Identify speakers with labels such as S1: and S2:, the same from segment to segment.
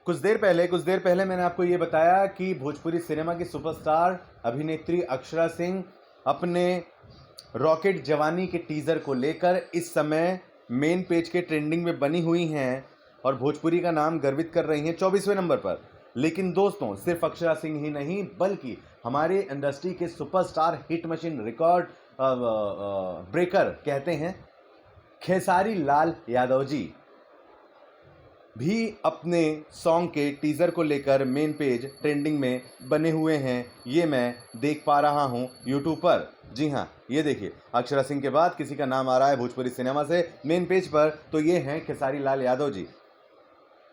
S1: कुछ देर पहले मैंने आपको ये बताया कि भोजपुरी सिनेमा की सुपरस्टार अभिनेत्री अक्षरा सिंह अपने रॉकेट जवानी के टीज़र को लेकर इस समय मेन पेज के ट्रेंडिंग में बनी हुई हैं और भोजपुरी का नाम गर्वित कर रही हैं 24वें नंबर पर। लेकिन दोस्तों, सिर्फ अक्षरा सिंह ही नहीं बल्कि हमारे इंडस्ट्री के superstar, hit machine, record breaker कहते हैं खेसारी लाल यादव जी भी अपने सॉन्ग के टीज़र को लेकर मेन पेज ट्रेंडिंग में बने हुए हैं। ये मैं देख पा रहा हूँ यूट्यूब पर। जी हाँ, ये देखिए, अक्षरा सिंह के बाद किसी का नाम आ रहा है भोजपुरी सिनेमा से मेन पेज पर, तो ये हैं खेसारी लाल यादव जी।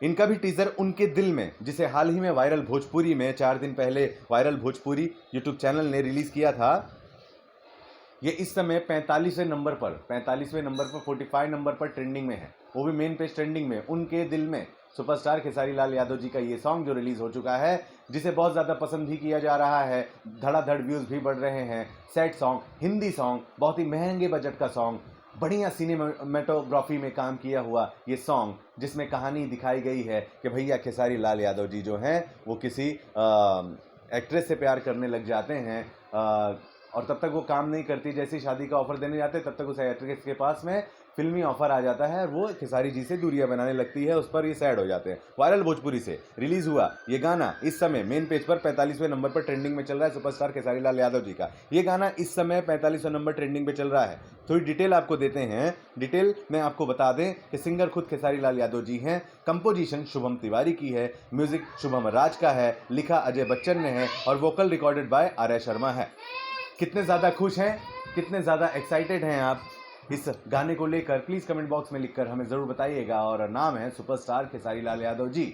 S1: इनका भी टीज़र उनके दिल में, जिसे हाल ही में वायरल भोजपुरी में 4 दिन पहले वायरल भोजपुरी यूट्यूब चैनल ने रिलीज़ किया था, ये इस समय 45वें नंबर पर 45 नंबर पर ट्रेंडिंग में है, वो भी मेन पेज ट्रेंडिंग में। उनके दिल में सुपरस्टार खेसारी लाल यादव जी का ये सॉन्ग जो रिलीज़ हो चुका है, जिसे बहुत ज़्यादा पसंद भी किया जा रहा है, धड़ाधड़ व्यूज़ भी बढ़ रहे हैं। सैड सॉन्ग, हिंदी सॉन्ग, बहुत ही महंगे बजट का सॉन्ग, बढ़िया सिनेमेटोग्राफी में काम किया हुआ ये सॉन्ग, जिसमें कहानी दिखाई गई है कि भैया खेसारी लाल यादव जी जो हैं वो किसी एक्ट्रेस से प्यार करने लग जाते हैं और तब तक वो काम नहीं करती। जैसे शादी का ऑफर देने जाते हैं तब तक उस एक्ट्रेस के पास में फिल्मी ऑफर आ जाता है, वो खेसारी जी से दूरियां बनाने लगती है, उस पर ये सैड हो जाते हैं। वायरल भोजपुरी से रिलीज हुआ ये गाना इस समय मेन पेज पर 45वें नंबर पर ट्रेंडिंग में चल रहा है, सुपरस्टार खेसारी लाल यादव जी का ये गाना इस समय 45वें नंबर ट्रेंडिंग पे चल रहा है। थोड़ी डिटेल आपको देते हैं। डिटेल में आपको बता दें कि सिंगर खुद खेसारी लाल यादव जी हैं, कंपोजिशन शुभम तिवारी की है, म्यूजिक शुभम राज का है, लिखा अजय बच्चन ने है और vocal recorded by Arya Sharma है। कितने ज़्यादा खुश हैं, कितने ज़्यादा एक्साइटेड हैं आप इस गाने को लेकर, प्लीज़ कमेंट बॉक्स में लिखकर हमें ज़रूर बताइएगा। और नाम है सुपरस्टार खेसारी लाल यादव जी।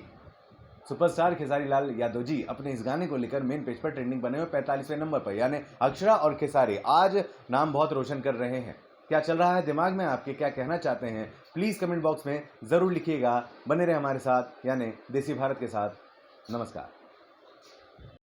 S1: सुपरस्टार खेसारी लाल यादव जी अपने इस गाने को लेकर मेन पेज पर ट्रेंडिंग बने हुए 45वें नंबर पर, यानी अक्षरा और खेसारी आज नाम बहुत रोशन कर रहे हैं। क्या चल रहा है दिमाग में आपके, क्या कहना चाहते हैं, प्लीज़ कमेंट बॉक्स में ज़रूर लिखिएगा। बने रहे हमारे साथ, यानी देसी भारत के साथ। नमस्कार।